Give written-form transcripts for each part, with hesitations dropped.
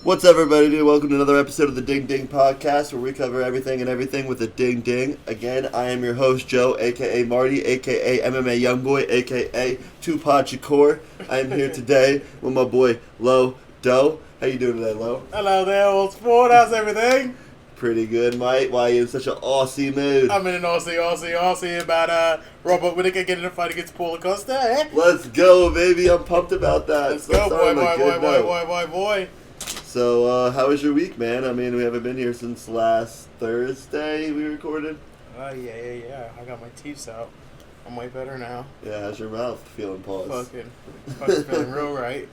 What's up, everybody? Dude? Welcome to another episode of the Ding Ding Podcast, where we cover everything and everything with a ding ding. Again, I am your host, Joe, aka Marty, aka MMA Youngboy, aka Tupac Shakur. I am here today with my boy, Lo Doe. How you doing today, Lo? Hello there, old sport. How's everything? Pretty good, Mike. Why are you in such an Aussie mood? I'm in an Aussie about Robert Whittaker getting in a fight against Paulo Costa, eh? Let's go, baby. I'm pumped about that. Let's go, boy. So, how was your week, man? I mean, we haven't been here since last Thursday we recorded. Yeah. I got my teeth out. I'm way better now. Yeah, how's your mouth feeling, pause? Fucking feeling real right.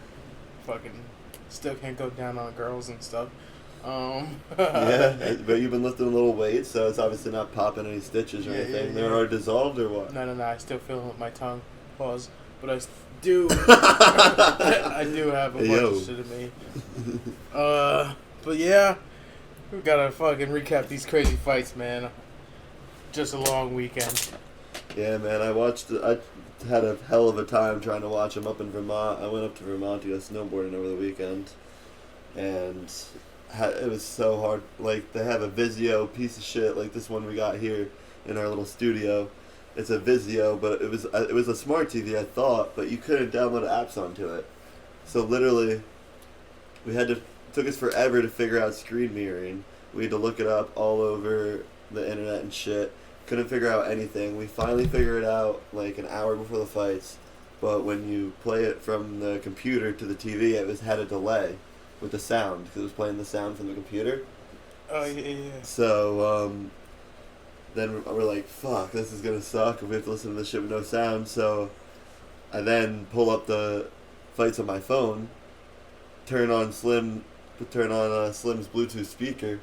Fucking still can't go down on girls and stuff. Yeah, but you've been lifting a little weight, so it's obviously not popping any stitches or anything. They are dissolved or what? No, I still feel it with my tongue. Pause. But I do. I do have a bunch of shit in me. But yeah, we gotta fucking recap these crazy fights, man. Just a long weekend. Yeah, man. I had a hell of a time trying to watch them up in Vermont. I went up to Vermont to go snowboarding over the weekend, and it was so hard. Like, they have a Vizio piece of shit, like this one we got here in our little studio. It's a Vizio, but it was a smart TV, I thought, but you couldn't download apps onto it. So literally, took us forever to figure out screen mirroring. We had to look it up all over the internet and shit. Couldn't figure out anything. We finally figured it out like an hour before the fights, but when you play it from the computer to the TV, it had a delay with the sound, because it was playing the sound from the computer. Oh, yeah. So, then we're like, fuck, this is going to suck if we have to listen to this shit with no sound. So I then pull up the fights on my phone, turn on Slim's Bluetooth speaker,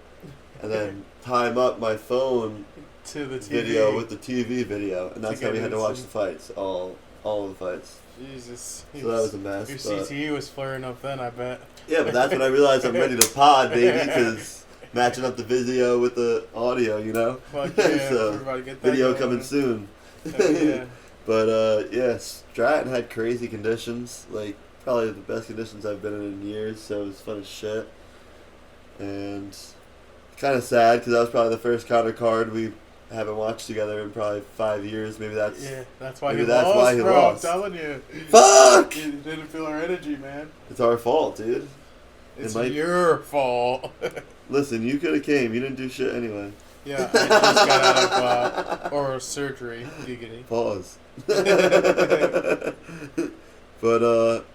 and then time up my phone to the TV video with the TV video. And that's how we had to watch the fights, all of the fights. Jesus. So that was a mess. Your CTE was flaring up then, I bet. Yeah, but that's when I realized I'm ready to pod, baby, because matching up the video with the audio, you know? Fuck yeah, so, everybody get that video going. coming soon. Yeah. But, yeah, Stratton had crazy conditions. Like, probably the best conditions I've been in years, so it was fun as shit. And kind of sad, because that was probably the first counter card we haven't watched together in probably 5 years. Maybe that's why he lost. I'm telling you. Fuck! You didn't feel our energy, man. It's our fault, dude. It's your fault. Listen, you could have came. You didn't do shit anyway. Yeah, I just got out of oral surgery. Giggity. Pause. But,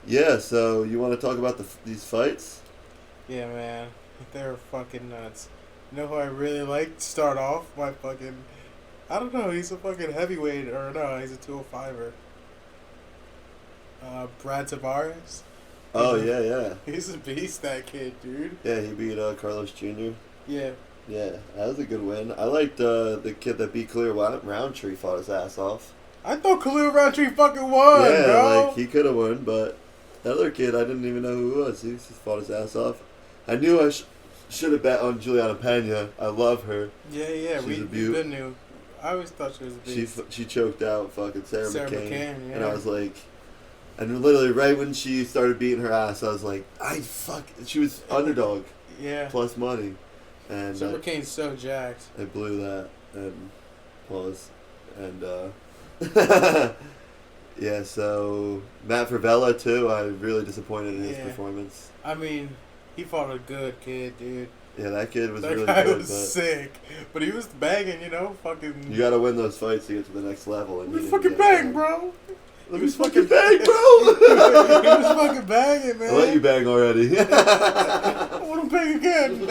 yeah, so you want to talk about these fights? Yeah, man. They're fucking nuts. You know who I really like to start off? I don't know, he's a fucking heavyweight, or no, he's a 205er. Brad Tavares. Oh, yeah. He's a beast, that kid, dude. Yeah, he beat Carlos Jr. Yeah. Yeah, that was a good win. I liked the kid that beat Khalil Roundtree, fought his ass off. I thought Khalil Roundtree fucking won, yeah, bro. Like, he could have won, but the other kid, I didn't even know who he was. He just fought his ass off. I knew I should have bet on Juliana Pena. I love her. Yeah, She's a we beaut. been knew. I always thought she was a beast. She choked out fucking Sarah McCann, yeah. and I was like, and literally right when she started beating her ass, I was like, she was underdog, yeah, plus money, and Sarah McCain's so jacked. I blew that and pause, and yeah. So Matt Favela too. I was really disappointed in his performance. I mean, he fought a good kid, dude. Yeah, that kid was that really guy good. was sick, but he was banging, you know, fucking. You gotta win those fights to get to the next level. And he was fucking bang, bro. Let me fucking bang, bro. He was fucking banging, man. I'll let you bang already. I want to bang again.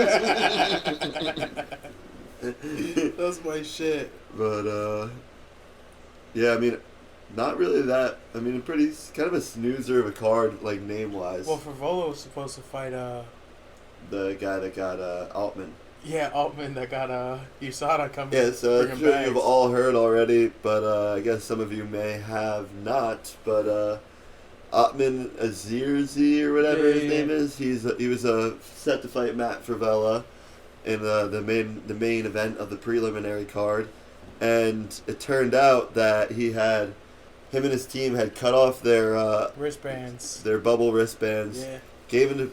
That's my shit. But yeah, I mean, not really that. I mean, kind of a snoozer of a card, like name wise. Well, Favolo was supposed to fight the guy that got Altman. Yeah, Altman that got USADA coming. Yeah, so I'm sure you've all heard already, but I guess some of you may have not. But Altman Azirzi or whatever his name is, he was set to fight Matt Favela in the main event of the preliminary card, and it turned out that him and his team had cut off their wristbands, their bubble wristbands. Yeah. gave him to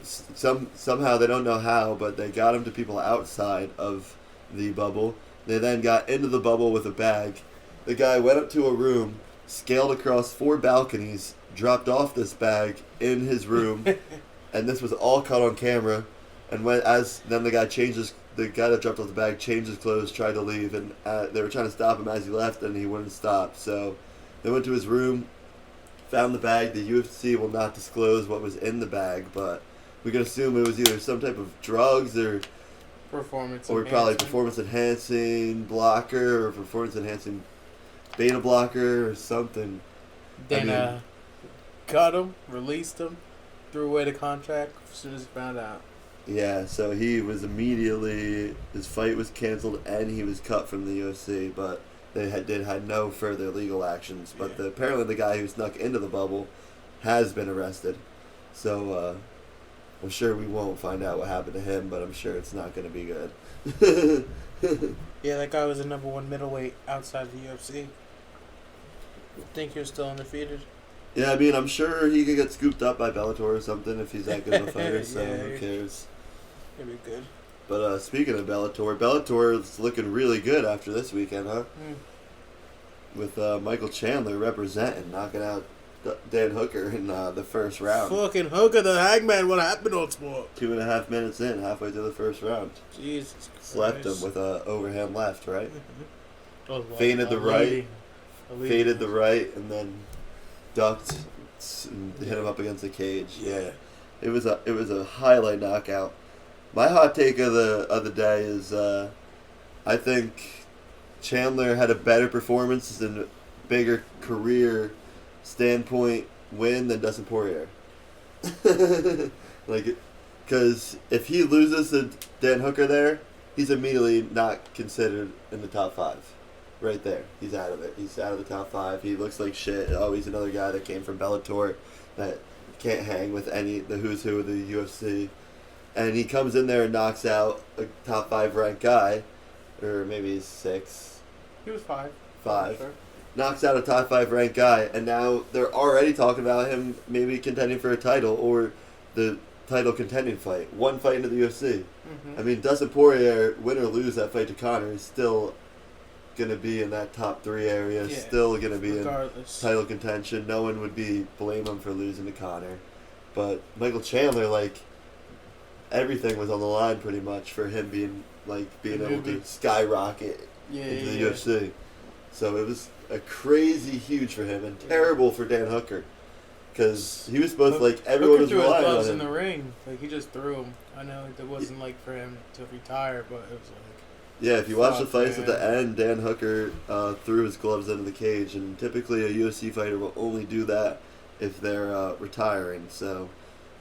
somehow, they don't know how, but they got him to people outside of the bubble. They then got into the bubble with a bag. The guy went up to a room, scaled across 4 balconies, dropped off this bag in his room, and this was all caught on camera. And then the guy the guy that dropped off the bag changed his clothes, tried to leave, and they were trying to stop him as he left, and he wouldn't stop. So they went to his room, found the bag. The UFC will not disclose what was in the bag, but we can assume it was either some type of drugs or probably performance enhancing blocker or performance enhancing beta blocker or something. Then cut him, released him, threw away the contract as soon as he found out. Yeah, so he was his fight was canceled and he was cut from the UFC, but they had no further legal actions. But apparently the guy who snuck into the bubble has been arrested. So I'm sure we won't find out what happened to him, but I'm sure it's not going to be good. Yeah, that guy was the number 1 middleweight outside the UFC. Think he was still undefeated? Yeah, I mean, I'm sure he could get scooped up by Bellator or something if he's that good of a fighter, so who cares? He'd be good. But speaking of Bellator is looking really good after this weekend, huh? With Michael Chandler representing, knocking out Dan Hooker in the first round. Fucking Hooker, the Hangman, what happened on sport? 2.5 minutes in, halfway through the first round. Jesus Christ. Slept him with a overhand left, right? Mm-hmm. Feinted the right, faded the right, and then ducked and hit him up against the cage. Yeah. It was a highlight knockout. My hot take of the day is I think Chandler had a better performance and a bigger career standpoint win than Dustin Poirier. Because if he loses to Dan Hooker there, he's immediately not considered in the top 5. Right there. He's out of it. He's out of the top 5. He looks like shit. Oh, he's another guy that came from Bellator that can't hang with the who's who of the UFC. And he comes in there and knocks out a top 5 ranked guy. Or maybe he's 6. He was 5. 5. Sure. Knocks out a top 5 ranked guy. And now they're already talking about him maybe contending for a title or the title contending fight. 1 fight into the UFC. Mm-hmm. I mean, Dustin Poirier, win or lose that fight to Conor, is still going to be in that top 3 area, still going to be in title contention. No one would blame him for losing to Conor. But Michael Chandler, everything was on the line pretty much for him being able to skyrocket into the UFC. So it was a crazy huge for him and terrible for Dan Hooker. Because he was supposed everyone was relying on him. Hooker threw his gloves in the ring. He just threw them. I know it wasn't for him to retire, but it was yeah, if you watch the fights at the end, Dan Hooker threw his gloves into the cage, and typically a UFC fighter will only do that if they're retiring. So,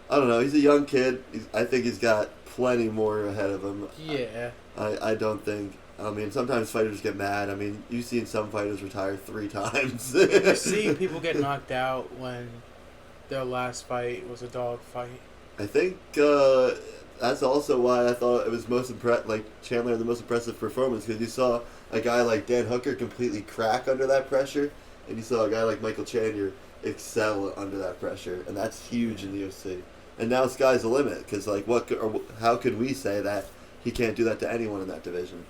I don't know. He's a young kid. I think he's got plenty more ahead of him. Yeah. I don't think... I mean, sometimes fighters get mad. I mean, you've seen some fighters retire 3 times. You see people get knocked out when their last fight was a dog fight. I think... that's also why I thought it was Chandler the most impressive performance, because you saw a guy like Dan Hooker completely crack under that pressure, and you saw a guy like Michael Chandler excel under that pressure, and that's huge in the UFC. And now sky's the limit, because how could we say that he can't do that to anyone in that division?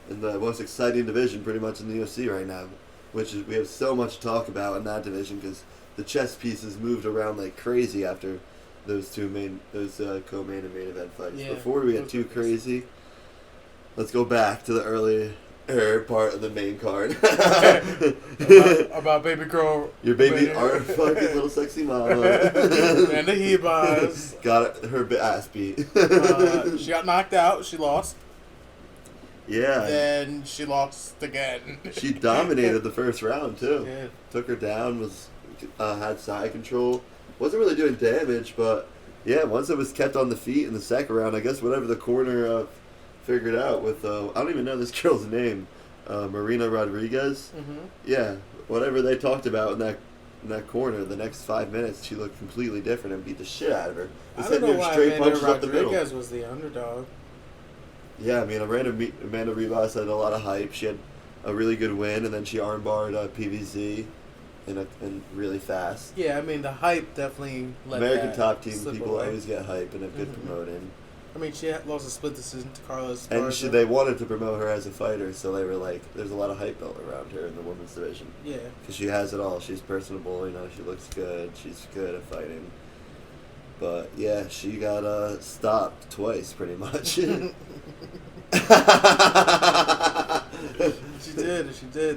In the most exciting division pretty much in the UFC right now, which is we have so much to talk about in that division because the chess pieces moved around like crazy after those co-main and main event fights. Yeah, before we get too crazy, let's go back to the early part of the main card. about baby girl. Your baby, our fucking little sexy mama. And the Hebas. Got her ass beat. She got knocked out. She lost. Yeah. Then she lost again. She dominated the first round, too. Yeah. Took her down, had side control. Wasn't really doing damage, but yeah, once it was kept on the feet in the second round, I guess whatever the corner figured out with, I don't even know this girl's name, Marina Rodriguez. Mm-hmm. Yeah, whatever they talked about in that corner, the next 5 minutes, she looked completely different and beat the shit out of her. I don't know why Amanda Rodriguez was the underdog. Yeah, I mean, Amanda Ribas had a lot of hype. She had a really good win, and then she armbarred PVZ. and really fast. Yeah, I mean the hype definitely let American that Top Team slip people away. always get hype and have good promoting. I mean, she lost a split decision to Carlos. And they wanted to promote her as a fighter, so they were like, there's a lot of hype built around her in the women's division. Yeah. Because she has it all. She's personable, she looks good, she's good at fighting. But yeah, she got stopped twice, pretty much. She did.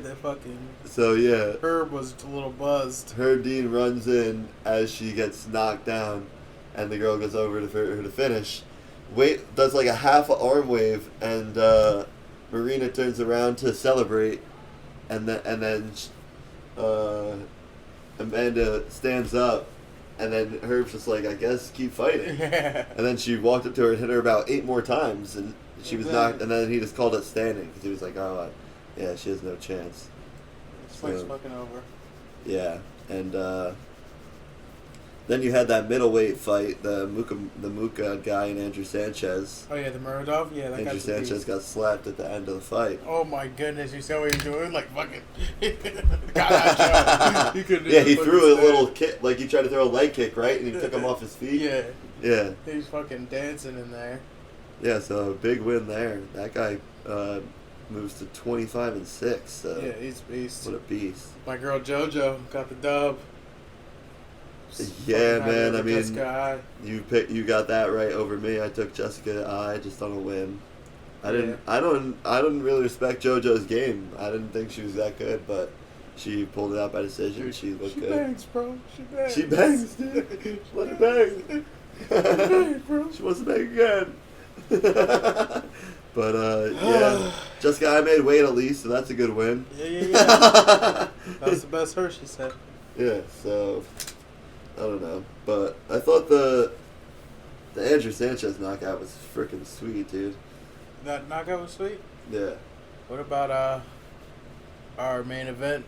That fucking. So yeah. Herb was a little buzzed. Herb Dean runs in as she gets knocked down, and the girl goes over for her to finish. Does like a half arm wave, and Marina turns around to celebrate, and then Amanda stands up, and then Herb's just like, I guess keep fighting. Yeah. And then she walked up to her and hit her about 8 more times, and she was knocked. And then he just called it standing because he was like, oh, yeah, she has no chance. This fight's fucking over. Yeah, and then you had that middleweight fight, the Muka guy and Andrew Sanchez. Oh yeah, the Muradov? Yeah, that Andrew Sanchez got slapped at the end of the fight. Oh my goodness, you saw what he was doing? Like fucking God, he threw a little kick, like he tried to throw a leg kick, right? And he took him off his feet. Yeah. Yeah. He was fucking dancing in there. Yeah, so big win there. That guy moves to 25-6. So yeah, he's a beast. What a beast. My girl JoJo got the dub. Yeah, man. I mean, you got that right over me. I took Jessica I just on a whim. I didn't really respect JoJo's game. I didn't think she was that good, but she pulled it out by decision. Dude, she looked good. She bangs, bro. She bangs, dude. Let her bang. Bro. She wants to bang again. But yeah, Jessica I made weight at least, so that's a good win. Yeah. That was the best her, she said. Yeah, so I don't know, but I thought the Andrew Sanchez knockout was freaking sweet, dude. That knockout was sweet? Yeah. What about our main event?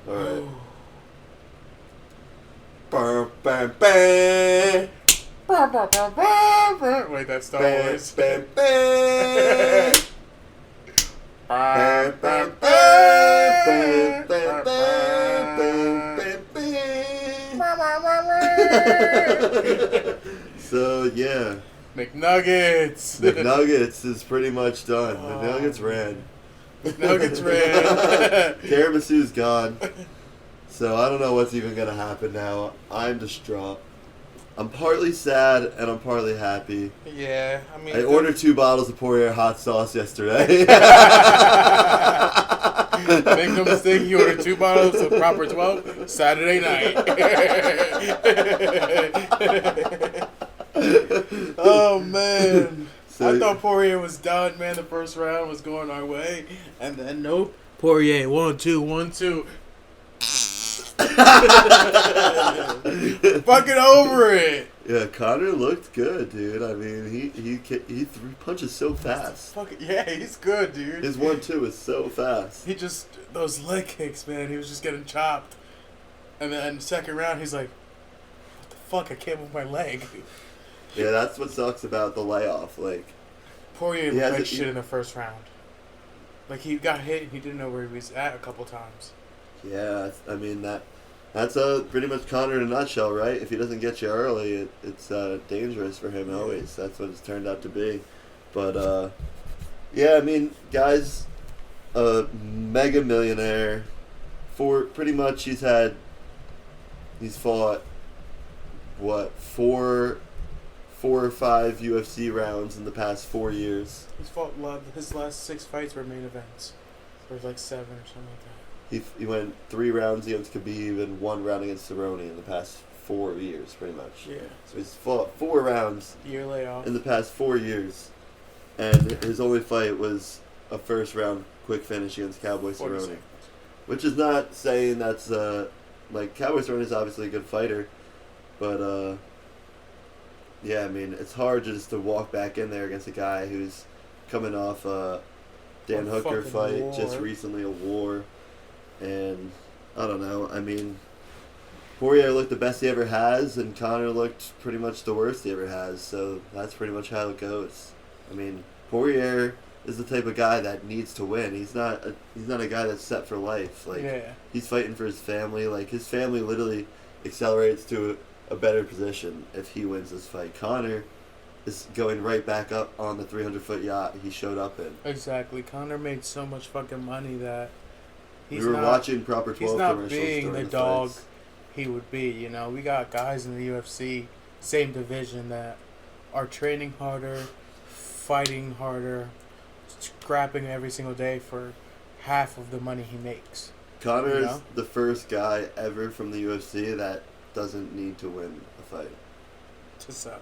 All right. Bam, bam, bam. Wait, that's Star Wars. Bam, bam, bam. Bam, bam, bam, bam, bam, bam, bam. So yeah, McNuggets is pretty much done. McNuggets ran. Tiramisu's gone. So I don't know what's even gonna happen now. I'm distraught. I'm partly sad and I'm partly happy. Yeah, I mean, I ordered 2 bottles of Poirier hot sauce yesterday. Make no mistake, you ordered 2 bottles of Proper 12 Saturday night. Oh man. So, I thought Poirier was done, man. The first round was going our way. And then nope. Poirier, 1-2, 1-2. Fucking over it. Yeah, Conor looked good, dude. I mean, he threw punches so fast. Yeah, he's good, dude. His 1-2 is so fast. He just those leg kicks, man. He was just getting chopped. And then in the second round, he's like, "What the fuck? I can't move my leg." Yeah, that's what sucks about the layoff. Like, Poirier looked like shit in the first round. Like he got hit and he didn't know where he was at a couple times. Yeah, I mean that's pretty much Conor in a nutshell, right? If he doesn't get you early, it's dangerous for him always. That's what it's turned out to be. But yeah, I mean, guys, a mega millionaire. For pretty much, he's fought what 4 or 5 UFC rounds in the past 4 years. He's fought his last 6 fights were main events. Or like 7 or something like that. He went 3 rounds against Khabib and 1 round against Cerrone in the past 4 years, pretty much. Yeah. So he's fought 4 rounds year layoff in the past 4 years, and his only fight was a first round quick finish against Cowboy Cerrone, which is not saying that's like Cowboy Cerrone is obviously a good fighter, but yeah, I mean it's hard just to walk back in there against a guy who's coming off Dan Hooker fight, war. Just recently a war. And I don't know. I mean, Poirier looked the best he ever has, and Conor looked pretty much the worst he ever has. So that's pretty much how it goes. I mean, Poirier is the type of guy that needs to win. He's not a guy that's set for life. Like Yeah. he's fighting for his family. Like his family literally accelerates to a better position if he wins this fight. Conor is going right back up on the 300-foot yacht he showed up in. Exactly. Conor made so much fucking money that We were watching proper 12 he's not commercials being during the the dog fights. he would be. You know, we got guys in the UFC, same division, that are training harder, fighting harder, scrapping every single day for half of the money he makes. Conor You is know? the first guy ever from the UFC that doesn't need to win a fight. To sell.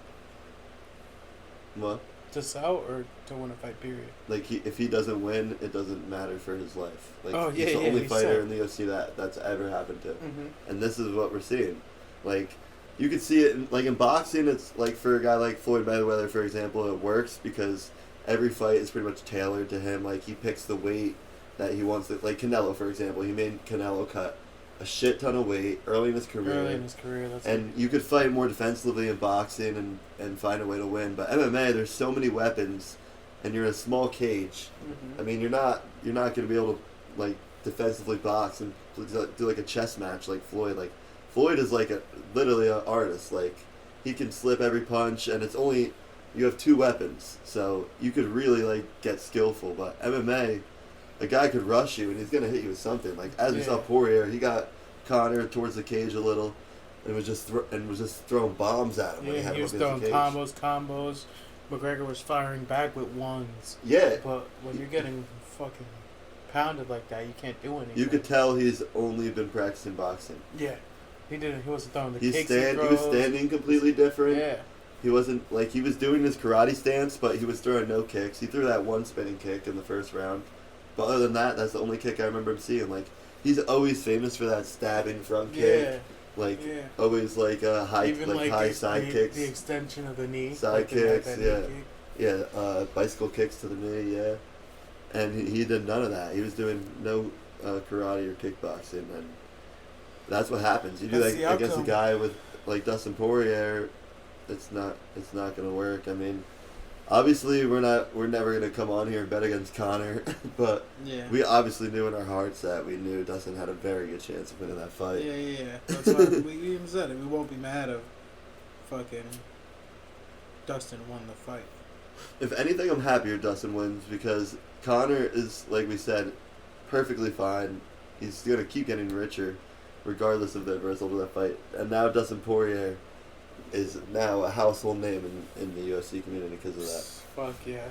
What? To sell or to win a fight, period. Like if he doesn't win, it doesn't matter for his life. Like Oh, yeah, he's the yeah, only he's fighter set. in the UFC that's ever happened to. Mm-hmm. And this is what we're seeing. Like you can see it like in boxing. It's like for a guy like Floyd Mayweather, for example, it works because every fight is pretty much tailored to him. Like he picks the weight that he wants. Like Canelo, for example, he made Canelo cut a shit ton of weight early in his career. That's And you could fight more defensively in boxing and find a way to win. But MMA, there's so many weapons, and you're in a small cage. Mm-hmm. I mean, you're not going to be able to like defensively box and do like a chess match like Floyd. Like Floyd is like literally an artist. Like he can slip every punch, and it's only you have two weapons, so you could really like get skillful. But MMA, a guy could rush you and he's gonna hit you with something. Like as we saw Poirier, he got Conor towards the cage a little, and was just throwing bombs at him when he had he him was up throwing against the cage. combos. McGregor was firing back with ones. Yeah, But when you're getting fucking pounded like that, you can't do anything. you could tell he's only been practicing boxing. Yeah, he didn't. He wasn't throwing the He kicks. was standing completely different. Yeah. He wasn't like he was doing his karate stance, but he was throwing no kicks. He threw that one spinning kick in the first round, but other than that, that's the only kick I remember him seeing. Like he's always famous for that stabbing front kick, like always like high even like high side kicks, the extension of the knee, side like kicks, that yeah, knee yeah, bicycle kicks to the knee, yeah, and he did none of that. He was doing no karate or kickboxing, and that's what happens. You do That's that the against a outcome. guy with like Dustin Poirier. It's not gonna work. I mean, obviously we're never gonna come on here and bet against Conor, but Yeah. we obviously knew in our hearts that we knew Dustin had a very good chance of winning that fight. Yeah. That's why we even said it. We won't be mad if fucking Dustin won the fight. If anything, I'm happier Dustin wins because Conor is, like we said, perfectly fine. He's gonna keep getting richer, regardless of the result of that fight. And now Dustin Poirier is now a household name in the UFC community because of that. Fuck yeah.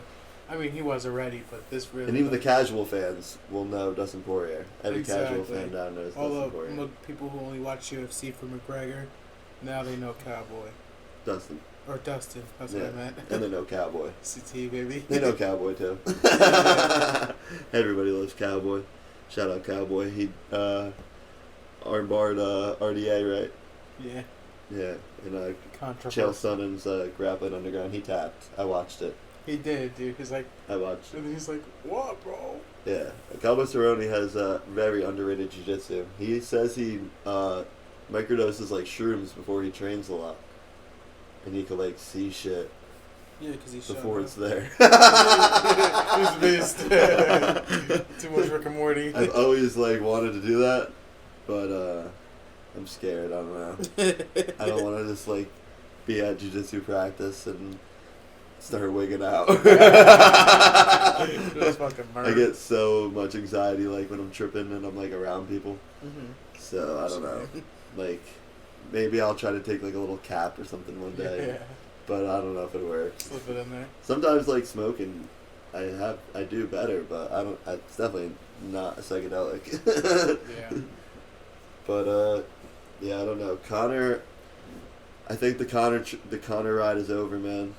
I mean, he was already, but this really. And even the casual fans will know Dustin Poirier. Every casual Exactly. fan down knows all Dustin the Poirier. people who only watch UFC for McGregor, now they know Cowboy Dustin. or Dustin. That's what I meant. And they know Cowboy. CT baby. They know Cowboy too. Everybody loves Cowboy. Shout out Cowboy. He armbarred RDA, right? Yeah. Yeah. And Controversial. Chael Sonnen's Grappling Underground. He tapped. I watched it. He did, dude. He's like, I watched it. and he's like, what, bro? Yeah. Cowboy Cerrone has very underrated jiu-jitsu. He says he microdoses like shrooms before he trains a lot. And he could like see shit Yeah, because he's before it's there. He's missed. Too much Rick and Morty. I've always like wanted to do that, but I'm scared. I don't know. I don't want to just like be at jiu-jitsu practice and start wigging out. That's fucking murder. I get so much anxiety like when I'm tripping and I'm like around people. Mm-hmm. So I don't know. Like maybe I'll try to take like a little cap or something one day, Yeah. but I don't know if it works. Slip it in there. Sometimes like smoking, I do better, but I don't. It's definitely not a psychedelic. Yeah. But yeah, I don't know. Conor, I think the Conor ride is over, man.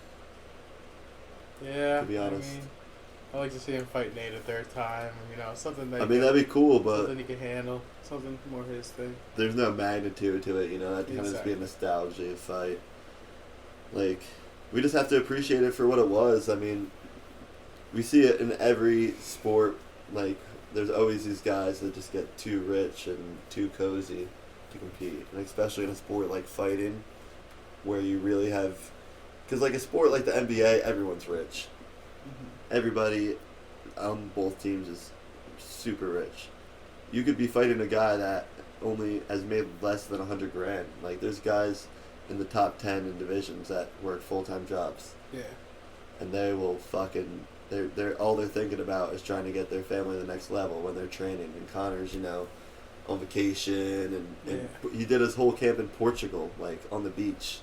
Yeah. To be honest. I mean, I like to see him fight Nate a third time. You know, something that. I mean, that'd be cool, but something he can handle. Something more his thing. there's no magnitude to it, you know. That kind of just be a Exactly. nostalgia fight. Like, we just have to appreciate it for what it was. I mean, we see it in every sport. Like, there's always these guys that just get too rich and too cozy to compete, and especially in a sport like fighting, where you really have, because like a sport like the NBA, everyone's rich. Mm-hmm. Everybody on both teams is super rich. You could be fighting a guy that only has made less than $100,000. Like there's guys in the top 10 in divisions that work full-time jobs. Yeah. And they will fucking they're all they're thinking about is trying to get their family to the next level when they're training. And Connor's, on vacation and he did his whole camp in Portugal, like on the beach.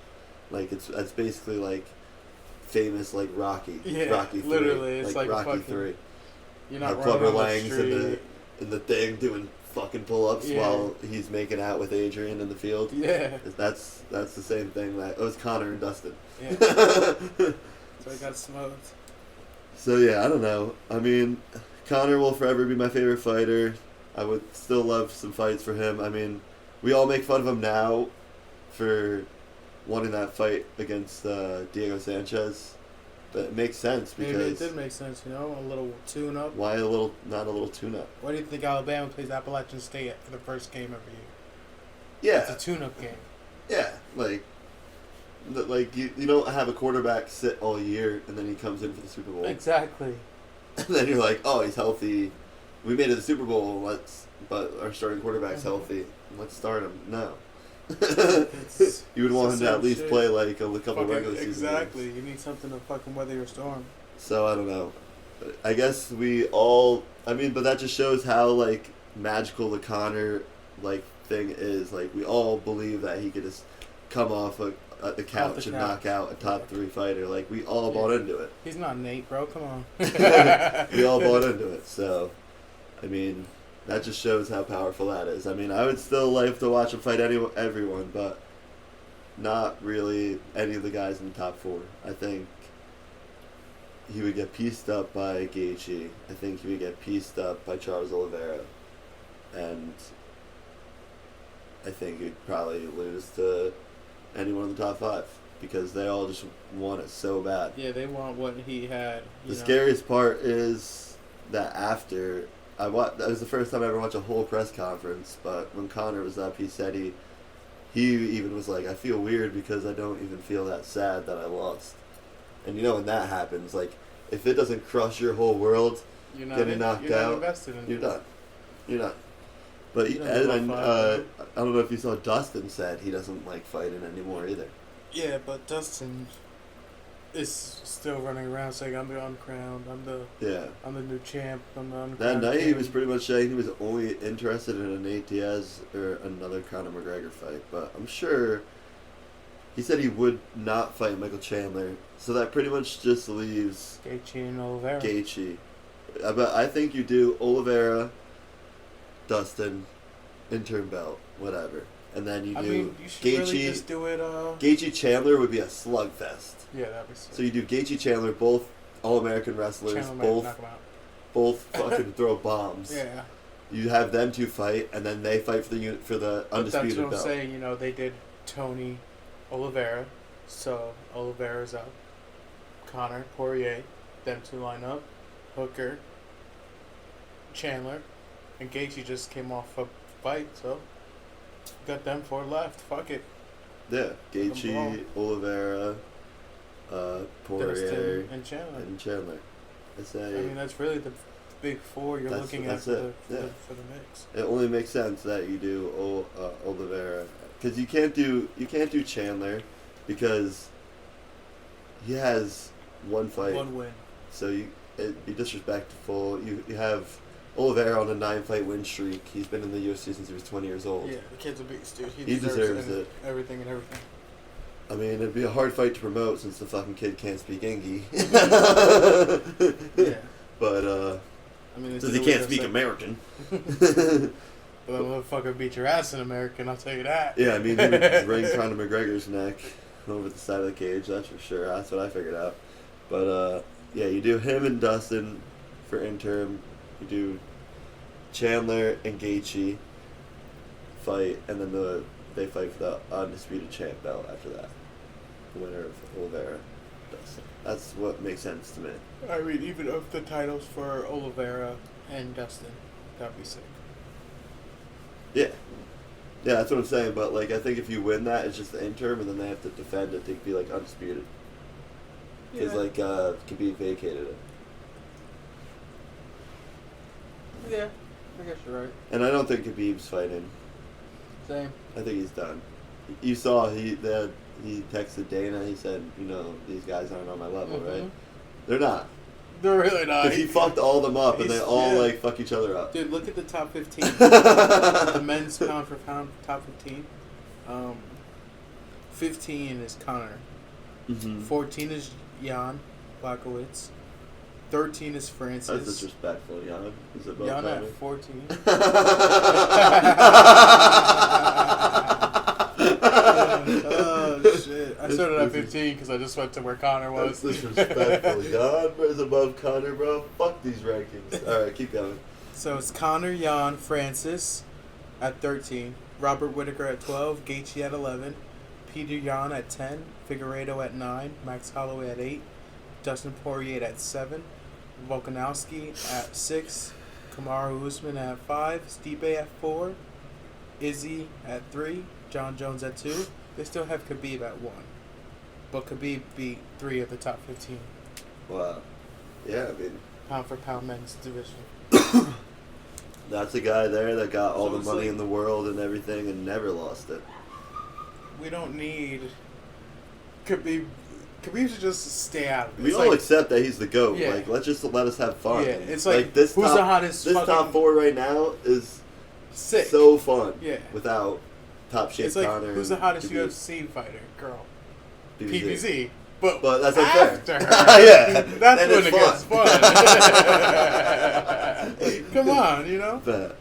Like it's basically like famous like Rocky. Yeah, Rocky 3. literally, it's like Rocky fucking, 3. You're not running Clubber on the Lang's street. in the thing doing fucking pull-ups while he's making out with Adrian in the field. Yeah. That's the same thing that it was Connor and Dustin. Yeah. So I got smoked. So yeah, I don't know. I mean, Connor will forever be my favorite fighter. I would still love some fights for him. I mean, we all make fun of him now for wanting that fight against Diego Sanchez, but it makes sense because Maybe it did make sense, a little tune-up. Why not a little tune-up? Why do you think Alabama plays Appalachian State for the first game every year? Yeah, It's a tune-up game. yeah, like you don't have a quarterback sit all year and then he comes in for the Super Bowl. Exactly. And then you're like, oh, he's healthy. We made it to the Super Bowl. But our starting quarterback's healthy. Let's start him. No. You would want him to at least play like a couple regular season Exactly. games. You need something to fucking weather your storm. So I don't know. I guess we all. I mean, but that just shows how like magical the Connor like thing is. Like we all believe that he could just come off the couch and knock out a top 3 fighter. Like we all bought into it. He's not Nate, bro. Come on. We all bought into it. So, I mean, that just shows how powerful that is. I mean, I would still like to watch him fight everyone, but not really any of the guys in the top 4. I think he would get pieced up by Gaethje. I think he would get pieced up by Charles Oliveira. And I think he'd probably lose to anyone in the top 5 because they all just want it so bad. Yeah, they want what he had. The scariest part is that after that was the first time I ever watched a whole press conference, but when Connor was up, he said he even was like, I feel weird because I don't even feel that sad that I lost. And when that happens, like, if it doesn't crush your whole world, getting knocked out, you're done. You're done. But I don't know if you saw Dustin said he doesn't like fighting anymore either. Yeah, but Dustin is still running around saying I'm the uncrowned, I'm the new champ, I'm the uncrowned. That night he was pretty much saying he was only interested in an Nate Diaz or another Conor McGregor fight, but I'm sure he said he would not fight Michael Chandler, so that pretty much just leaves Gaethje and Oliveira. Gaethje. But I think you do Oliveira, Dustin, interim belt, whatever. And then you you should really just do it, Gaethje Chandler would be a slugfest. Yeah, that'd be sick. So you do Gaethje Chandler, both All-American wrestlers, Chandler knock him out. both fucking throw bombs. Yeah. You have them 2 fight, and then they fight for the undisputed belt. That's what I'm saying. They did Tony, Oliveira, so Oliveira's up. Connor, Poirier, them 2 line up. Hooker, Chandler, and Gaethje just came off a fight, so got them 4 left. Fuck it. Yeah, Gaethje, Oliveira, Poirier, and Chandler. That's really the big 4 you're looking at for the mix. It only makes sense that you do Oliveira, because you can't do Chandler because he has 1 fight. 1 win. So it'd be disrespectful. You have Oliveira on a 9-fight win streak. He's been in the UFC since he was 20 years old. Yeah, the kid's a beast, dude. He deserves it. Everything. I mean, it'd be a hard fight to promote since the fucking kid can't speak English. Yeah. But, since he can't speak American. But that motherfucker beat your ass in American, I'll tell you that. Yeah, I mean, he would wring Conor McGregor's neck over the side of the cage, that's for sure. That's what I figured out. But, yeah, you do him and Dustin for interim. You do Chandler and Gaethje fight, and then they fight for the undisputed champ belt after that. The winner of Oliveira, Dustin. That's what makes sense to me. I mean, even of the titles for Oliveira and Dustin, that'd be sick. Yeah. Yeah, that's what I'm saying, but, I think if you win that, it's just the interim, and then they have to defend it to be, undisputed. Because, it can be vacated. Yeah, I guess you're right. And I don't think Khabib's fighting. Same. I think he's done. You saw he texted Dana. He said, these guys aren't on my level, right? They're not. They're really not. Because he fucked all them up, and they all fuck each other up. Dude, look at the top 15. The men's pound for pound top 15. 15 is Connor. 14 is Jan Blachowicz. 13 is Francis. That's disrespectful, Jan. Is it Jan at 14. Oh, shit. I started at 15 because I just went to where Connor was. That's disrespectful. Jan is above Connor, bro. Fuck these rankings. Alright, keep going. So it's Connor, Jan, Francis at 13. Robert Whittaker at 12. Gaethje at 11. Peter Yan at 10. Figueiredo at 9. Max Holloway at 8. Dustin Poirier at 7. Volkanovski at 6. Kamaru Usman at 5. Stipe at 4. Izzy at 3. John Jones at 2. They still have Khabib at 1. But Khabib beat 3 of the top 15. Wow. Yeah, I mean... Pound for pound men's division. That's a guy there that got all So the money like, in the world and everything and never lost it. We don't need Khabib. Khabib should just stay out of it. We all accept that he's the GOAT. Yeah. Like, let's just let us have fun. Yeah, it's like this who's top, the hottest This fucking... top 4 right now is Sick. so fun. Yeah. Without top shape It's like, Connor. who's the hottest Khabib. UFC fighter? Girl. PBZ. PBZ. But that's after unfair. her, Yeah. that's Then when it's it gets fun. fun. Come on, you know? Bet.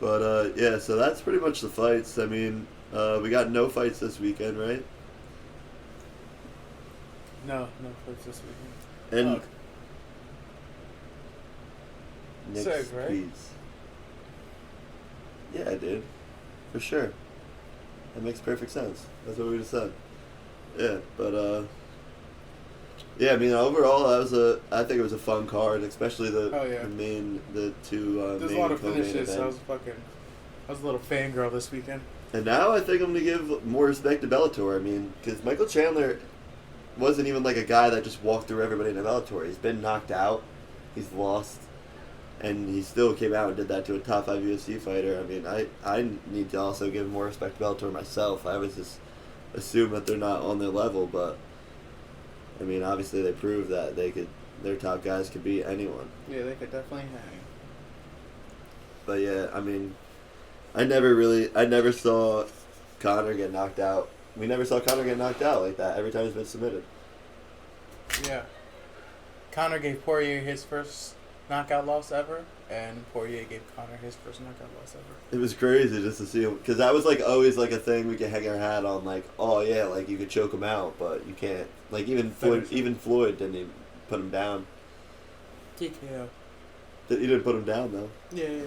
But, yeah, so that's pretty much the fights. I mean, we got no fights this weekend, right? No fights this weekend. And Look. Nick's Sick, right? piece. Yeah, I did. For sure. That makes perfect sense. That's what we just said. Yeah, but yeah, I mean overall I think it was a fun card, especially the two There's main a lot of co-main finishes. events. I was a little fangirl this weekend. And now I think I'm gonna give more respect to Bellator. I mean, because Michael Chandler wasn't even like a guy that just walked through everybody in Bellator. He's been knocked out, he's lost, and he still came out and did that to a top 5 UFC fighter. I mean, I need to also give more respect to Bellator myself. I was just assume that they're not on their level, but I mean, obviously they proved that their top guys could beat anyone. Yeah, they could definitely hang. But yeah, I mean, I never saw Conor get knocked out. We never saw Conor get knocked out like that every time he's been submitted. Yeah. Conor gave Poirier his first knockout loss ever, and Poirier gave Conor his first knockout loss ever. It was crazy just to see him, because that was like always like a thing we could hang our hat on, like, oh yeah, like you could choke him out, but you can't. Like even Floyd didn't even put him down. TKO. He didn't put him down though. Yeah.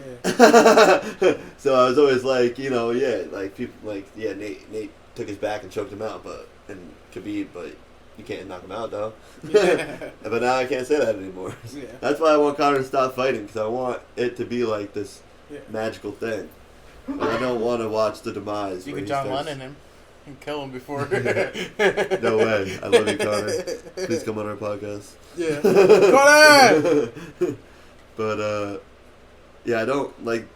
So I was always like, like people like, yeah, Nate took his back and choked him out, and Khabib, but you can't knock him out though. Yeah. But now I can't say that anymore. Yeah. That's why I want Conor to stop fighting, because I want it to be like this magical thing. Like, I don't want to watch the demise. You where could he John starts... Lennon him and kill him before. No way. I love you, Conor. Please come on our podcast. Yeah. Conor! But yeah, I don't like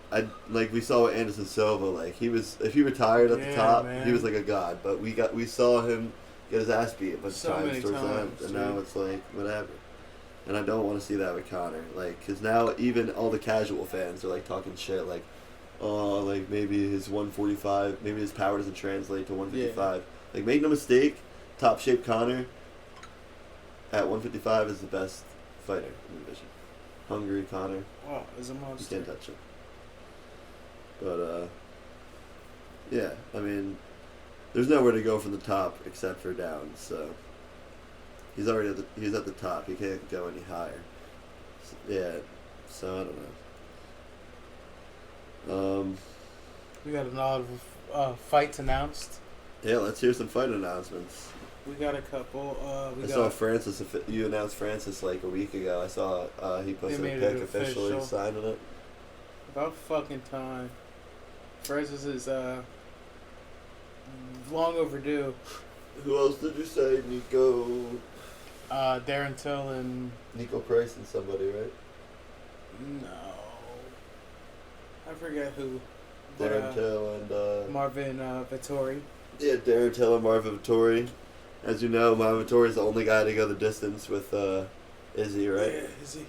we saw with Anderson Silva, like if he retired at the top, man. he was like a god. But we saw him get his ass beat a bunch of times many towards the end, times, and now it's like whatever. And I don't want to see that with Conor, like, because now even all the casual fans are like talking shit, like, oh, like maybe his 145, maybe his power doesn't translate to 155. Like, make no mistake, top shape Conor at 155 is the best fighter in the division. Hungry Conor. Wow, is a You monster. can't touch him. But, yeah, I mean, there's nowhere to go from the top except for down, so he's at the top. He can't go any higher. So I don't know. We got a lot of fights announced. Yeah, let's hear some fight announcements. We got a couple. I saw Francis. You announced Francis like a week ago. I saw he posted a pic officially signing it. About fucking time. Francis is long overdue. Who else did you say? Nico. Darren Till and Nico Price and somebody, right? No. I forget who. Darren Till and Marvin Vittori. Yeah, Darren Till and Marvin Vittori. As you know, Marvin Vittori is the only guy to go the distance with Izzy, right? Yeah, Izzy.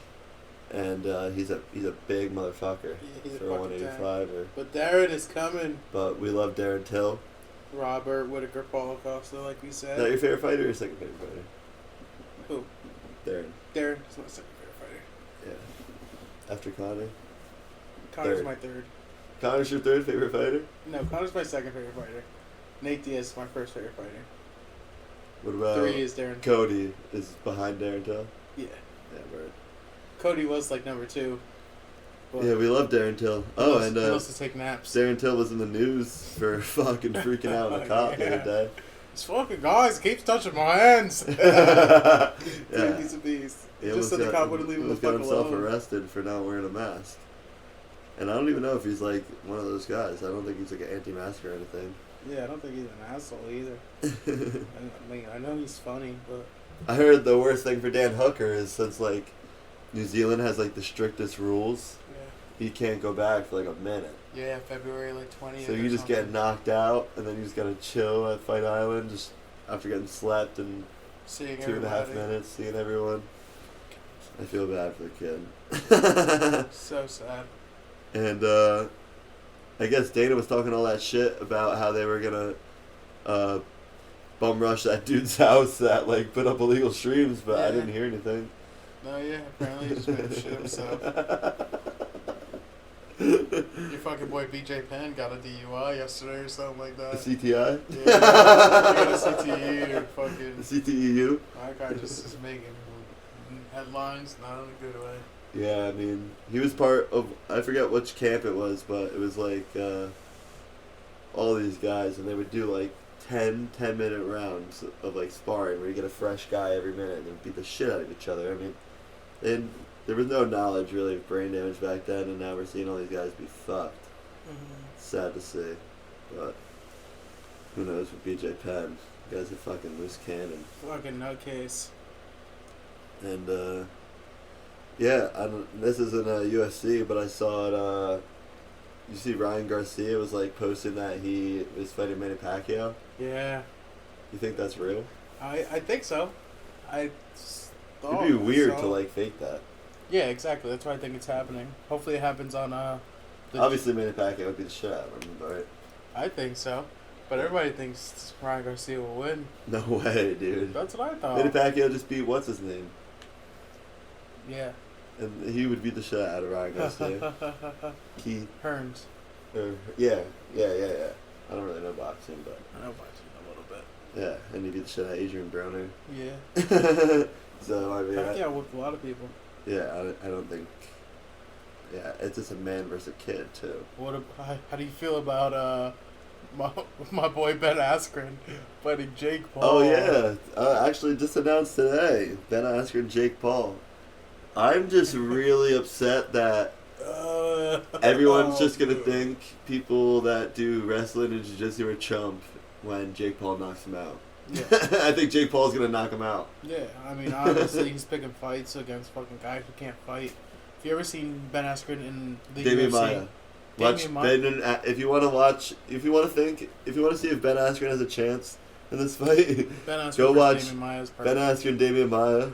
And he's a big motherfucker He's for 185. But Darren is coming. But we love Darren Till. Robert Whitaker, Paulo Costa, like we said. Is that your favorite fighter or your second favorite fighter? Who? Darren. Darren is my second favorite fighter. Yeah. After Conor? Connor's Third. my third. Connor's your third favorite fighter? No, Connor's my second favorite fighter. Nate Diaz is my first favorite fighter. What about 3 is Darren. Cody is behind Darren Till? Yeah. Yeah, word. Cody was like number 2. Yeah, we love Darren Till. Oh, and he loves to take naps. Darren Till was in the news for fucking freaking out on the cop the other day. This fucking guy keeps touching my hands. Yeah. Dude, he's a beast. He just said the cop wouldn't leave him the fuck alone. He got himself arrested for not wearing a mask. And I don't even know if he's like one of those guys. I don't think he's like an anti-mask or anything. Yeah, I don't think he's an asshole either. I know he's funny, but I heard the worst thing for Dan Hooker is since like New Zealand has like the strictest rules, he can't go back for like a minute. Yeah, February like 20th. So you just get knocked out, and then you just gotta chill at Fight Island just after getting slept and seeing 2.5 minutes, seeing everyone. I feel bad for the kid. So sad. And I guess Dana was talking all that shit about how they were gonna bum rush that dude's house that like put up illegal streams, but I didn't hear anything. No, yeah, apparently he just made him shit himself. Your fucking boy BJ Penn got a DUI yesterday or something like that. A CTI? Yeah, he got a CTE or fucking... CTEU? My guy just is making headlines, not in a good way. Yeah, I mean, he was part of, I forget which camp it was, but it was like all these guys, and they would do like 10-minute rounds of like sparring where you get a fresh guy every minute and they beat the shit out of each other. I mean, and there was no knowledge really of brain damage back then, and now we're seeing all these guys be fucked. Mm-hmm. Sad to see, but who knows with BJ Penn? The guy's a fucking loose cannon. Fucking nutcase. And yeah, this isn't a UFC, but I saw it. You see Ryan Garcia was like posting that he was fighting Manny Pacquiao. Yeah. You think that's real? I think so. It'd be weird to like fake that. Yeah, exactly. That's why I think it's happening. Hopefully it happens on Obviously Manny Pacquiao would be the shit out of him, right? I think so. But everybody thinks Ryan Garcia will win. No way, dude. That's what I thought. Manny Pacquiao just beat what's his name? Yeah. And he would beat the shit out of Ryan Garcia. Keith Hearns. Yeah. I don't really know boxing, but I know boxing a little bit. Yeah, and he beat the shit out of Adrian Broner. Yeah. So I mean, Pacquiao whooped a lot of people. Yeah, I don't think. Yeah, it's just a man versus a kid too. How do you feel about my boy Ben Askren fighting Jake Paul? Oh yeah, actually just announced today, Ben Askren, Jake Paul. I'm just really upset that everyone's just gonna think people that do wrestling and jiu-jitsu are chump when Jake Paul knocks him out. Yeah. I think Jake Paul's gonna knock him out. Yeah, I mean obviously he's picking fights against fucking guys who can't fight. Have you ever seen Ben Askren in the Damian UFC? Maia. Watch Ben. If you want to watch, if you want to see if Ben Askren has a chance in this fight, go watch Ben Askren, Damian Maia,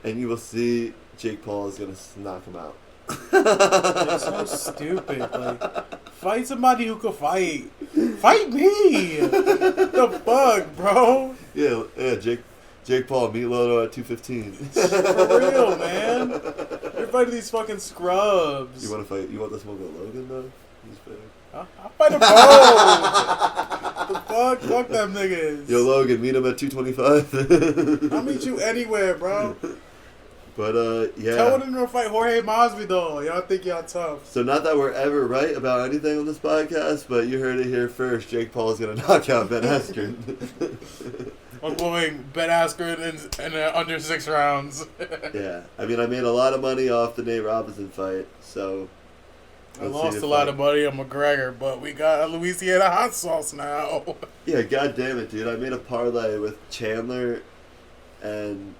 and you will see Jake Paul is gonna knock him out. It's so stupid. Like, fight somebody who can fight. Fight me. The fuck, bro? Yeah. Jake Paul, meet Loto at 215. For real, man. You're fighting these fucking scrubs. You want to fight? You want to smoke with Logan though? He's big. I'll fight them both. The fuck? Fuck them niggas. Yo, Logan, meet him at 225. I'll meet you anywhere, bro. But, yeah. Tell them to fight Jorge Masvidal. Y'all think y'all tough. So, not that we're ever right about anything on this podcast, but you heard it here first. Jake Paul is going to knock out Ben Askren. I'm going Ben Askren in under 6 rounds. Yeah. I mean, I made a lot of money off the Nate Robinson fight, so... I lost a lot of money on McGregor, but we got a Louisiana hot sauce now. Yeah, god damn it, dude. I made a parlay with Chandler, and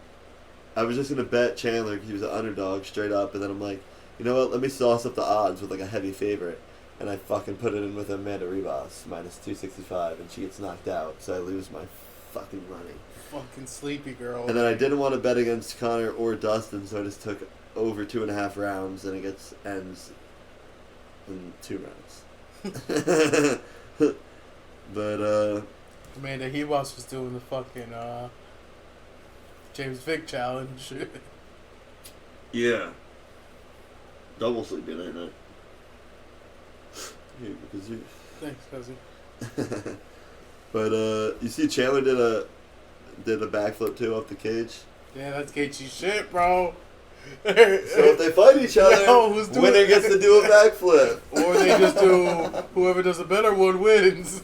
I was just going to bet Chandler because he was an underdog straight up, and then I'm like, you know what? Let me sauce up the odds with like a heavy favorite, and I fucking put it in with Amanda Ribas minus 265, and she gets knocked out, so I lose my fucking money. Fucking sleepy girl. And then I didn't want to bet against Connor or Dustin, so I just took over 2.5 rounds, and it ends in 2 rounds. But Amanda Ribas was doing the fucking James Vick challenge. yeah, double sleeping at night. Here, because you. Thanks, cousin. But you see, Chandler did a backflip too off the cage. Yeah, that's Gaethje shit, bro. So if they fight each other, winner gets to do a backflip. Or they just do, whoever does a better one wins.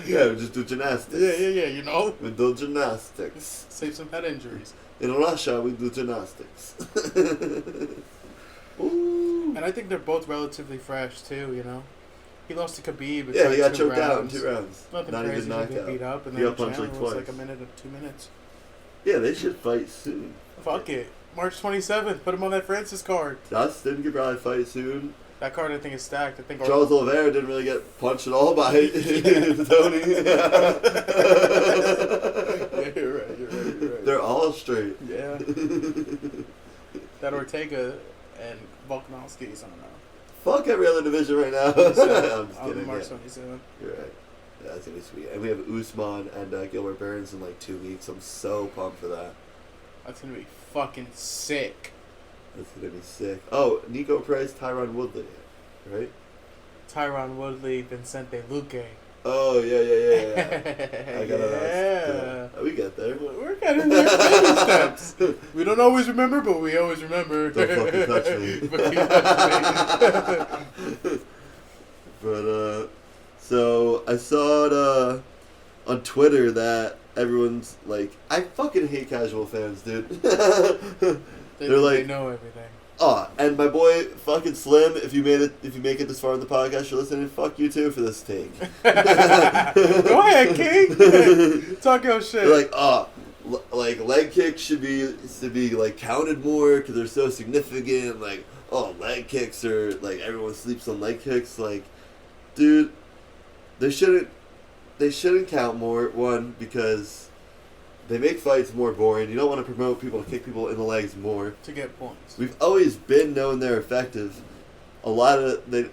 Yeah, we just do gymnastics. Yeah, you know? We do gymnastics. Save some head injuries. In Russia, we do gymnastics. Ooh. And I think they're both relatively fresh, too, you know? He lost to Khabib. Yeah, he got choked out in 2 rounds. Nothing Not crazy. even knocked Get out. beat up, and He then got punched Chandler like was twice. like a minute or 2 minutes. Yeah, they should fight soon. Fuck it. March 27th. Put him on that Francis card. Dustin could probably fight soon. That card, I think, is stacked. I think Charles Oliveira didn't really get punched at all by Tony. Yeah, you're right. They're all straight. Yeah. That Ortega and Volkanovski's, I don't know. Fuck every other division right now. I'm just kidding. March Yeah. 27th. You're right. Yeah, that's gonna be sweet. And we have Usman and Gilbert Burns in like 2 weeks. I'm so pumped for that. That's gonna be fucking sick. That's gonna be sick. Oh, Nico Price, Tyron Woodley, right? Tyron Woodley, Vincente Luque. Oh yeah. I got it. We get there. We're getting there. Baby steps. We don't always remember, but we always remember. Don't fucking touch me. Fucking touch me. But so I saw it on Twitter that everyone's like, I fucking hate casual fans, dude. They're like, they know everything. oh, and my boy fucking Slim, if you make it this far in the podcast, you're listening, fuck you too for this take. Go ahead, King. Talk your shit. They're like, oh, like leg kicks should be like counted more because they're so significant. Like, oh, leg kicks are like everyone sleeps on leg kicks. Like, dude, they shouldn't count more. One, because they make fights more boring. You don't want to promote people to kick people in the legs more. To get points. We've always been known they're effective. A lot of the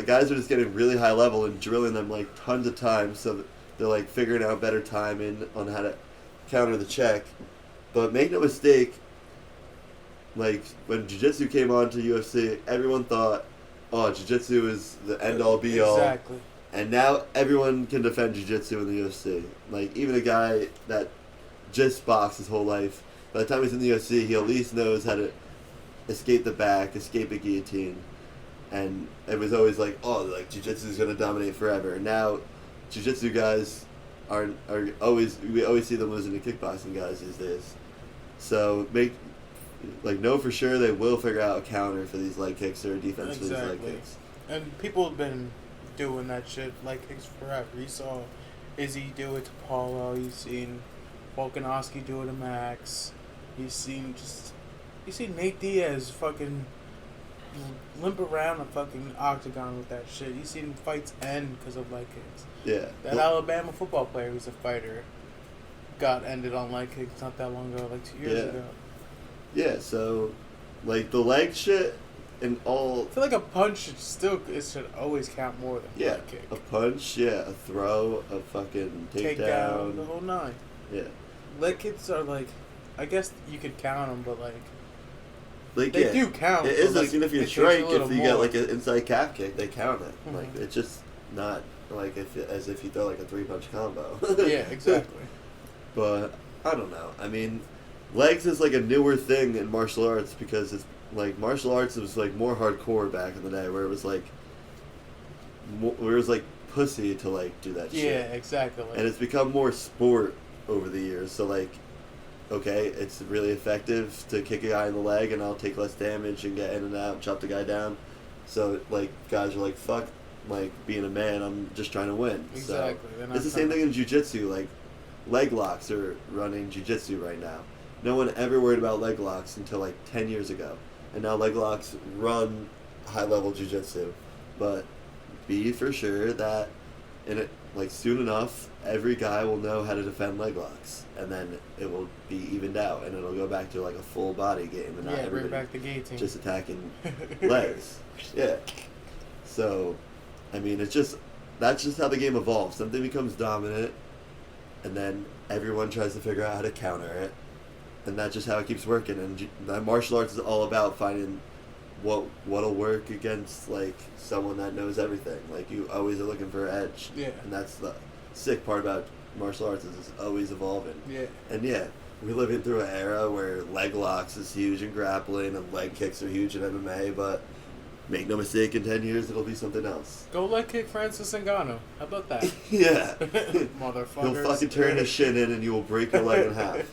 guys are just getting really high level and drilling them like tons of times, so that they're like figuring out better timing on how to counter the check. But make no mistake, like when jiu-jitsu came on to UFC, everyone thought, oh, jiu-jitsu is the end-all be-all. Exactly. And now everyone can defend jiu-jitsu in the UFC. Like, even a guy that just boxed his whole life, by the time he's in the UFC, he at least knows how to escape the back, escape a guillotine. And it was always like, oh, like jiu-jitsu is going to dominate forever. And now jiu-jitsu guys we always see them losing to kickboxing guys these days. So know for sure they will figure out a counter for these leg kicks or a defense for these leg kicks. And people have been doing that shit leg kicks forever. You saw Izzy do it to Paulo. You've seen Volkanovski do it to Max. You've seen Nate Diaz fucking limp around a fucking octagon with that shit. You've seen fights end because of leg kicks. Yeah. That Alabama football player who's a fighter got ended on leg kicks not that long ago, like 2 years ago. Yeah, so like the leg shit and all. I feel like a punch should always count more than a leg kick. A punch, a throw, a fucking takedown, the whole nine. Yeah. Leg kicks are like, I guess you could count them, but like they do count. It is a like, significant strike if you get more. like an inside calf kick, they count it. Mm-hmm. Like it's just not like as if you throw like a 3-punch combo. Yeah, exactly. But I don't know. I mean, legs is like a newer thing in martial arts because it's like martial arts was like more hardcore back in the day where it was like pussy to like do that shit. Yeah, exactly. And it's become more sport over the years. So like, okay, it's really effective to kick a guy in the leg and I'll take less damage and get in and out, chop the guy down. So like guys are like, fuck, like being a man, I'm just trying to win. Exactly. So it's the same thing in jiu-jitsu. Like leg locks are running jiu-jitsu right now. no one ever worried about leg locks until like 10 years ago. And now leg locks run high level jiu-jitsu. But be for sure that in it, like soon enough, every guy will know how to defend leg locks, and then it will be evened out, and it'll go back to like a full body game, and not bring everybody back the guillotine. just attacking legs. Yeah. So, I mean, that's just how the game evolves. Something becomes dominant, and then everyone tries to figure out how to counter it, and that's just how it keeps working. And that martial arts is all about finding what'll work against like someone that knows everything. Like you always are looking for an edge. Yeah. And that's the sick part about martial arts is it's always evolving. Yeah. And yeah, we're living through an era where leg locks is huge in grappling and leg kicks are huge in MMA, but make no mistake, in 10 years it'll be something else. Go leg kick Francis Ngannou. How about that? Yeah. Motherfuckers. He'll fucking turn his shin in and you will break your leg in half.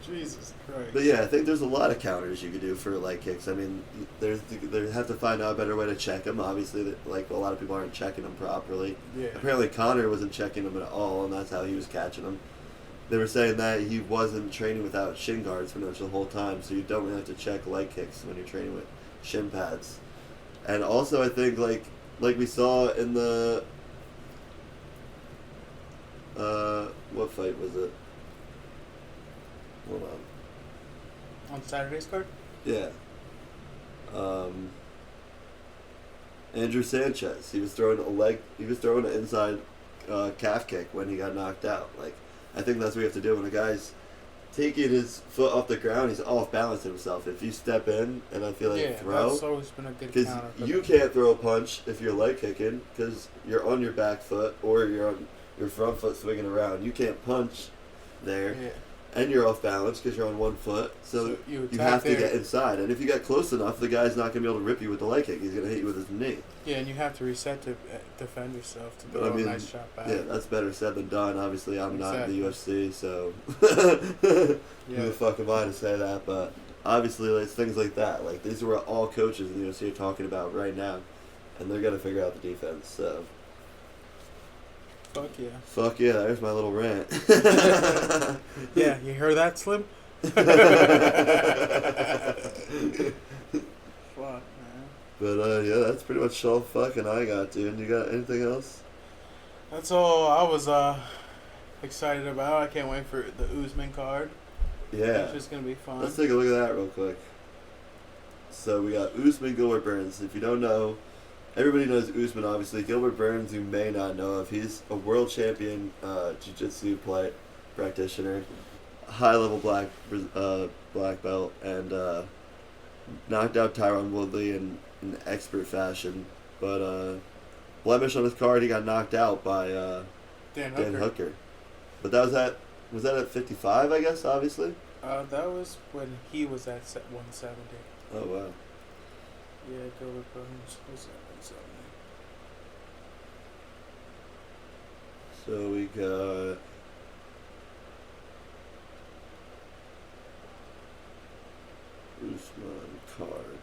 Jesus Christ. But yeah, I think there's a lot of counters you could do for leg kicks. I mean, they have to find out a better way to check them. Obviously, like a lot of people aren't checking them properly. Yeah. Apparently, Connor wasn't checking them at all, and that's how he was catching them. They were saying that he wasn't training without shin guards pretty much the whole time, so you don't really have to check leg kicks when you're training with shin pads. And also, I think like we saw in the what fight was it? Hold on. On Saturday's card? Yeah. Andrew Sanchez. He was throwing an inside calf kick when he got knocked out. Like, I think that's what you have to do when a guy's taking his foot off the ground. He's off balance himself. If you step in and I feel like throw, that's always been a good because counter. you can't throw a punch if you're leg kicking because you're on your back foot or you're on your front foot swinging around. You can't punch there. Yeah. And you're off balance because you're on one foot, so you have to get inside. And if you get close enough, the guy's not going to be able to rip you with the leg kick. He's going to hit you with his knee. Yeah, and you have to reset to defend yourself to throw a nice shot back. Yeah, that's better said than done. Obviously, I'm not in the UFC, so who the fuck am I to say that? But obviously, it's things like that. Like, these are what all coaches in the UFC are talking about right now, and they're going to figure out the defense, so... Fuck yeah. Fuck yeah, there's my little rant. Yeah, you heard that, Slim? Fuck, man. But, yeah, that's pretty much all fucking I got, dude. You got anything else? That's all I was excited about. I can't wait for the Usman card. Yeah. It's just going to be fun. Let's take a look at that real quick. So, we got Usman, Gilbert Burns. If you don't know... Everybody knows Usman, obviously. Gilbert Burns, you may not know of. He's a world champion jiu-jitsu practitioner, high-level black belt, and knocked out Tyron Woodley in expert fashion. But blemish on his card, he got knocked out by Dan Hooker. But that was at 55, I guess, obviously? That was when he was at 170. Oh, wow. Yeah, Gilbert Burns was at 170. So we got Usman card.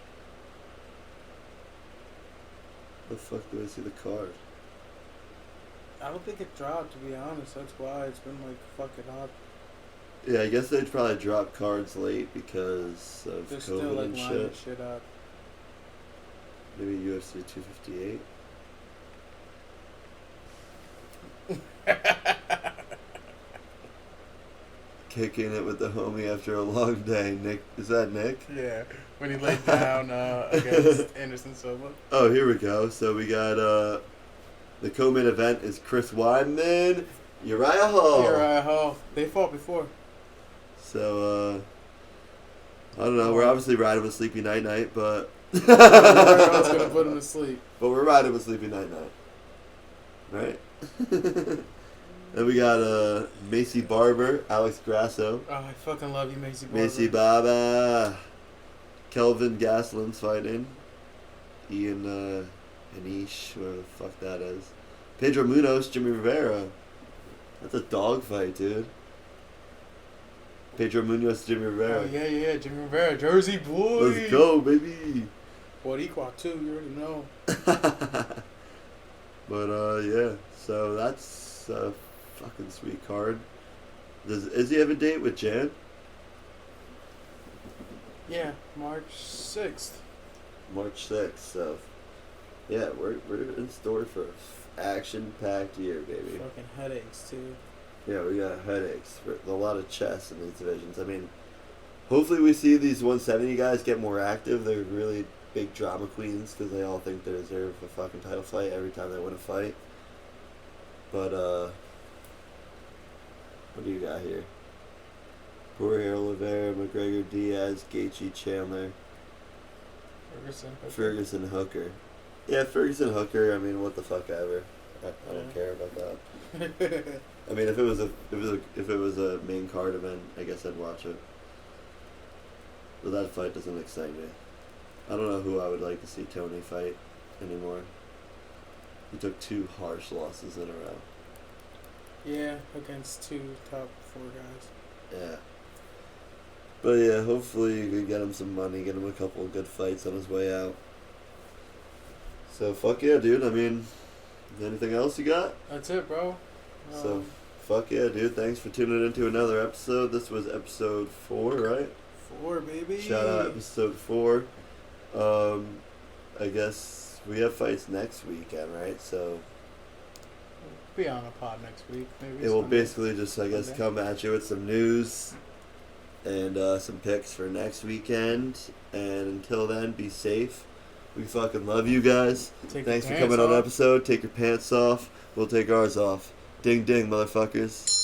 The fuck do I see the card? I don't think it dropped, to be honest. That's why it's been like fucking up. Yeah, I guess they'd probably drop cards late because of They're COVID still like and lining shit. shit up. Maybe UFC 258. Kicking it with the homie after a long day. Nick, is that Nick? Yeah, when he laid down against Anderson Silva. Oh, here we go. So we got the co-main event is Chris Weidman, Uriah Hall. Uriah Hall. They fought before. So I don't know. We're obviously riding with Sleepy Night Night, but I was gonna put him to sleep. But we're riding with Sleepy Night Night, right? Then we got Macy Barber, Alex Grasso. Oh, I fucking love you, Macy Barber. Macy Baba. Kelvin Gaslin's fighting. Ian Anish, whoever the fuck that is. Pedro Munoz, Jimmy Rivera. That's a dog fight, dude. Pedro Munoz, Jimmy Rivera. Oh, yeah, Jimmy Rivera. Jersey boy. Let's go, baby. Boricua, too. You already know. But, yeah. So that's a fucking sweet card. Does Izzy have a date with Jan? Yeah, March 6th. March 6th. So, yeah, we're in store for an action-packed year, baby. Fucking headaches, too. Yeah, we got headaches. A lot of chess in these divisions. I mean, hopefully we see these 170 guys get more active. They're really big drama queens because they all think they deserve a fucking title fight every time they win a fight. But, what do you got here? Poirier, Oliveira, McGregor, Diaz, Gaethje, Chandler, Ferguson, Hooker. Yeah, Ferguson, Hooker. I mean, what the fuck ever. I don't care about that. I mean, if it was a main card event, I guess I'd watch it. But that fight doesn't excite me. I don't know who I would like to see Tony fight anymore. He took 2 harsh losses in a row. Yeah, against 2 top 4 guys. Yeah. But yeah, hopefully you can get him some money, get him a couple of good fights on his way out. So fuck yeah, dude. I mean, anything else you got? That's it, bro. So fuck yeah, dude. Thanks for tuning into another episode. This was episode 4, right? 4, baby. Shout out episode 4. I guess we have fights next weekend, right? So be on a pod next week, maybe. it will basically just, I guess, come at you with some news and some picks for next weekend. And until then, be safe. We fucking love you guys. Thanks for coming on the episode. Take your pants off. We'll take ours off. Ding ding, motherfuckers.